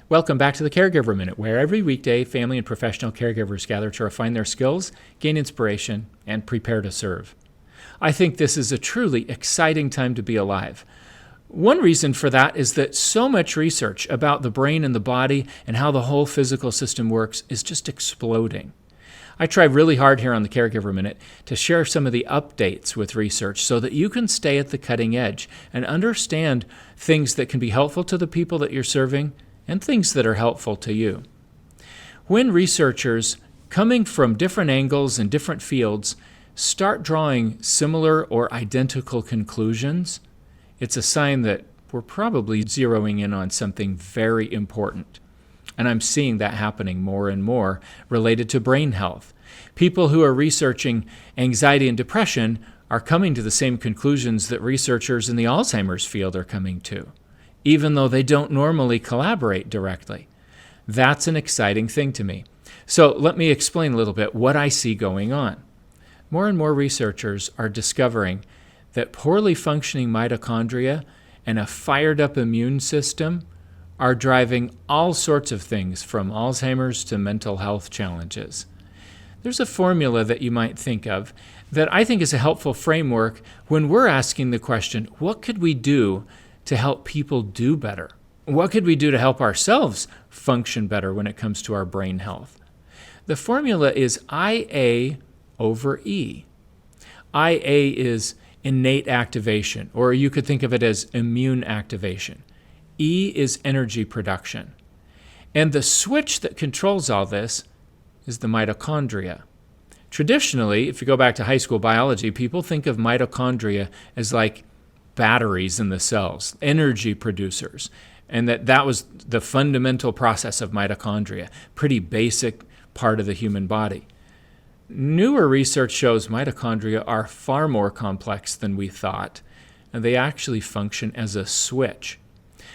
Welcome back to the Caregiver Minute, where every weekday family and professional caregivers gather to refine their skills, gain inspiration, and prepare to serve. I think this is a truly exciting time to be alive. One reason for that is that so much research about the brain and the body and how the whole physical system works is just exploding. I try really hard here on the Caregiver Minute to share some of the updates with research so that you can stay at the cutting edge and understand things that can be helpful to the people that you're serving and things that are helpful to you. When researchers, coming from different angles and different fields, start drawing similar or identical conclusions, it's a sign that we're probably zeroing in on something very important. And I'm seeing that happening more and more related to brain health. People who are researching anxiety and depression are coming to the same conclusions that researchers in the Alzheimer's field are coming to, even though they don't normally collaborate directly. That's an exciting thing to me. So let me explain a little bit what I see going on. More and more researchers are discovering that poorly functioning mitochondria and a fired up immune system are driving all sorts of things from Alzheimer's to mental health challenges. There's a formula that you might think of that I think is a helpful framework when we're asking the question, what could we do to help people do better? What could we do to help ourselves function better when it comes to our brain health? The formula is IA over E. IA is innate activation, or you could think of it as immune activation. E is energy production. And the switch that controls all this is the mitochondria. Traditionally, if you go back to high school biology, people think of mitochondria as like batteries in the cells, energy producers, and that was the fundamental process of mitochondria, pretty basic part of the human body. Newer research shows mitochondria are far more complex than we thought, and they actually function as a switch.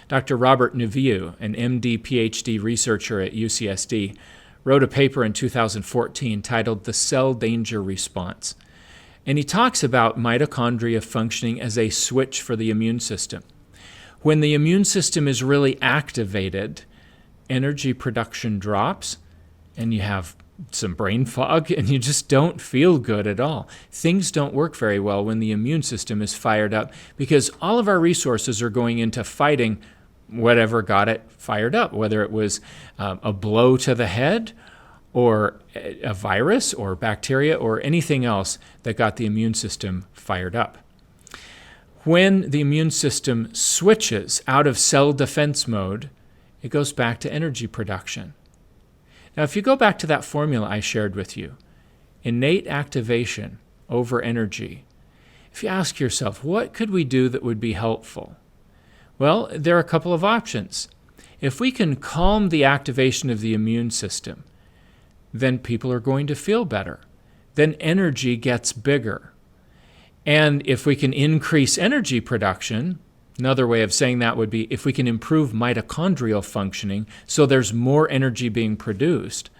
Dr. Robert Naviu, an MD, PhD researcher at UCSD, wrote a paper in 2014 titled The Cell Danger Response. And he talks about mitochondria functioning as a switch for the immune system. When the immune system is really activated, energy production drops, and you have some brain fog, and you just don't feel good at all. Things don't work very well when the immune system is fired up because all of our resources are going into fighting whatever got it fired up, whether it was a blow to the head or a virus or bacteria or anything else that got the immune system fired up. When the immune system switches out of cell defense mode, it goes back to energy production. Now, if you go back to that formula I shared with you, innate activation over energy, if you ask yourself, what could we do that would be helpful? Well, there are a couple of options. If we can calm the activation of the immune system, then people are going to feel better. Then energy gets bigger. And if we can increase energy production, another way of saying that would be if we can improve mitochondrial functioning so there's more energy being produced,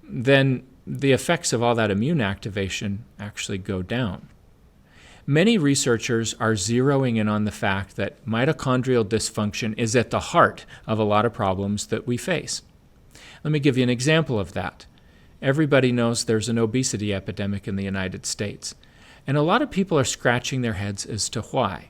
then the effects of all that immune activation actually go down. Many researchers are zeroing in on the fact that mitochondrial dysfunction is at the heart of a lot of problems that we face. Let me give you an example of that. Everybody knows there's an obesity epidemic in the United States, and a lot of people are scratching their heads as to why.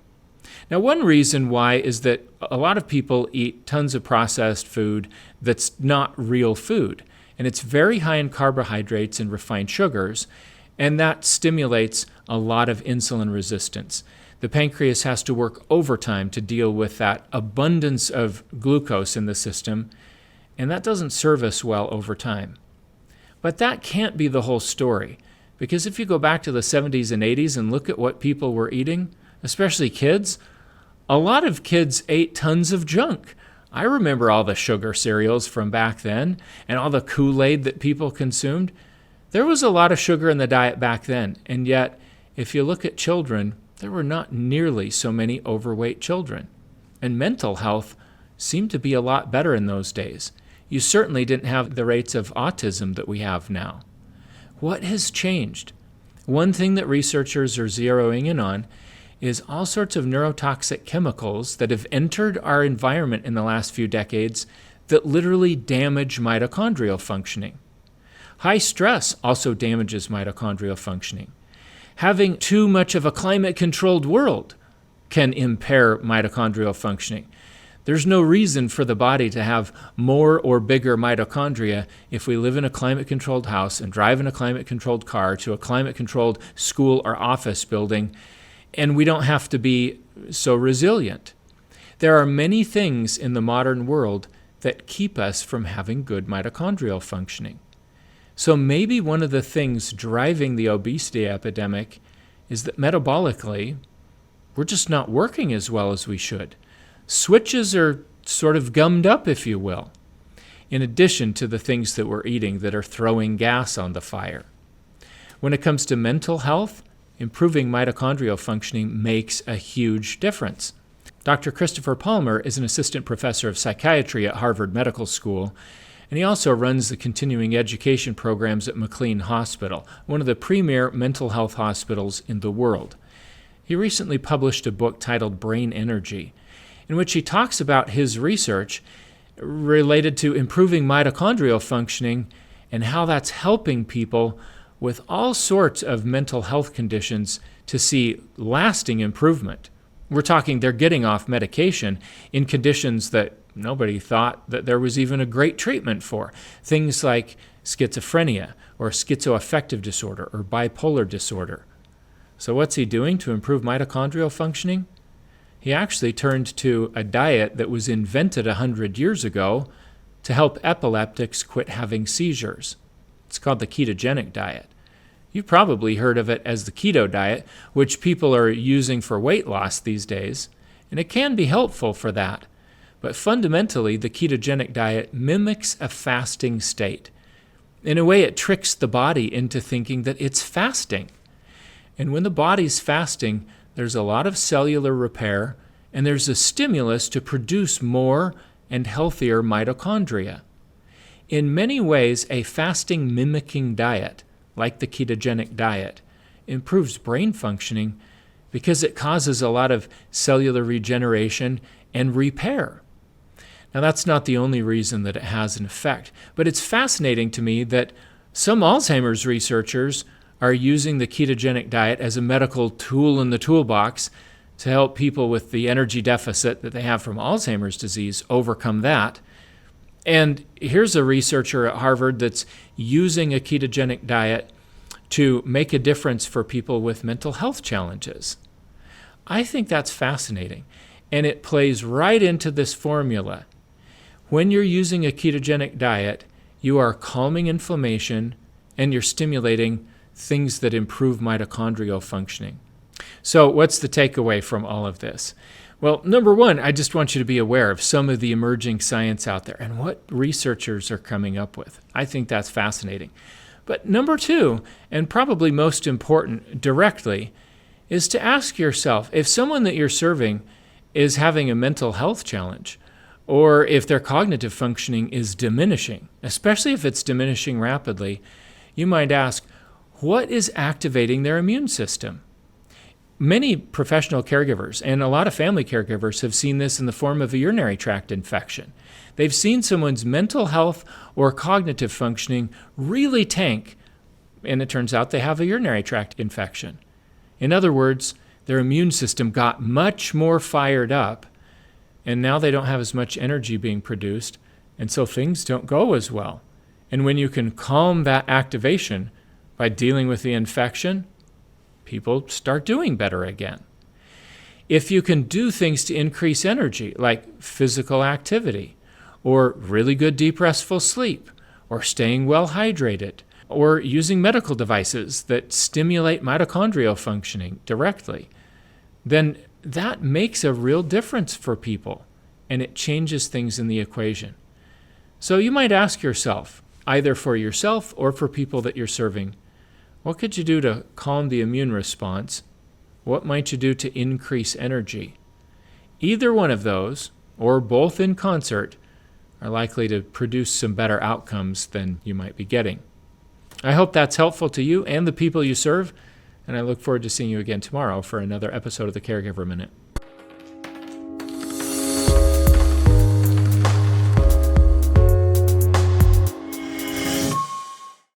Now, one reason why is that a lot of people eat tons of processed food that's not real food, and it's very high in carbohydrates and refined sugars, and that stimulates a lot of insulin resistance. The pancreas has to work overtime to deal with that abundance of glucose in the system, and that doesn't serve us well over time. But that can't be the whole story, because if you go back to the 70s and 80s and look at what people were eating, especially kids, a lot of kids ate tons of junk. I remember all the sugar cereals from back then and all the Kool-Aid that people consumed. There was a lot of sugar in the diet back then, and yet, if you look at children, there were not nearly so many overweight children. And mental health seemed to be a lot better in those days. You certainly didn't have the rates of autism that we have now. What has changed? One thing that researchers are zeroing in on is all sorts of neurotoxic chemicals that have entered our environment in the last few decades that literally damage mitochondrial functioning. High stress also damages mitochondrial functioning. Having too much of a climate-controlled world can impair mitochondrial functioning. There's no reason for the body to have more or bigger mitochondria if we live in a climate-controlled house and drive in a climate-controlled car to a climate-controlled school or office building, and we don't have to be so resilient. There are many things in the modern world that keep us from having good mitochondrial functioning. So maybe one of the things driving the obesity epidemic is that metabolically, we're just not working as well as we should. Switches are sort of gummed up, if you will, in addition to the things that we're eating that are throwing gas on the fire. When it comes to mental health, improving mitochondrial functioning makes a huge difference. Dr. Christopher Palmer is an assistant professor of psychiatry at Harvard Medical School, and he also runs the continuing education programs at McLean Hospital, one of the premier mental health hospitals in the world. He recently published a book titled Brain Energy, in which he talks about his research related to improving mitochondrial functioning and how that's helping people with all sorts of mental health conditions to see lasting improvement. We're talking they're getting off medication in conditions that nobody thought that there was even a great treatment for. Things like schizophrenia or schizoaffective disorder or bipolar disorder. So what's he doing to improve mitochondrial functioning? He actually turned to a diet that was invented 100 years ago to help epileptics quit having seizures. It's called the ketogenic diet. You've probably heard of it as the keto diet, which people are using for weight loss these days, and it can be helpful for that. But fundamentally, the ketogenic diet mimics a fasting state. In a way, it tricks the body into thinking that it's fasting. And when the body's fasting, there's a lot of cellular repair, and there's a stimulus to produce more and healthier mitochondria. In many ways, a fasting mimicking diet, like the ketogenic diet, improves brain functioning because it causes a lot of cellular regeneration and repair. Now, that's not the only reason that it has an effect, but it's fascinating to me that some Alzheimer's researchers are using the ketogenic diet as a medical tool in the toolbox to help people with the energy deficit that they have from Alzheimer's disease overcome that. And here's a researcher at Harvard that's using a ketogenic diet to make a difference for people with mental health challenges. I think that's fascinating, and it plays right into this formula. When you're using a ketogenic diet, you are calming inflammation and you're stimulating things that improve mitochondrial functioning. So what's the takeaway from all of this? Well, number one, I just want you to be aware of some of the emerging science out there and what researchers are coming up with. I think that's fascinating. But number two, and probably most important directly, is to ask yourself, if someone that you're serving is having a mental health challenge, or if their cognitive functioning is diminishing, especially if it's diminishing rapidly, you might ask, what is activating their immune system? Many professional caregivers and a lot of family caregivers have seen this in the form of a urinary tract infection. They've seen someone's mental health or cognitive functioning really tank, and it turns out they have a urinary tract infection. In other words, their immune system got much more fired up, and now they don't have as much energy being produced, and so things don't go as well. And when you can calm that activation by dealing with the infection, people start doing better again. If you can do things to increase energy, like physical activity, or really good deep restful sleep, or staying well hydrated, or using medical devices that stimulate mitochondrial functioning directly, then that makes a real difference for people, and it changes things in the equation. So you might ask yourself, either for yourself or for people that you're serving, what could you do to calm the immune response? What might you do to increase energy? Either one of those, or both in concert, are likely to produce some better outcomes than you might be getting. I hope that's helpful to you and the people you serve, and I look forward to seeing you again tomorrow for another episode of the Caregiver Minute.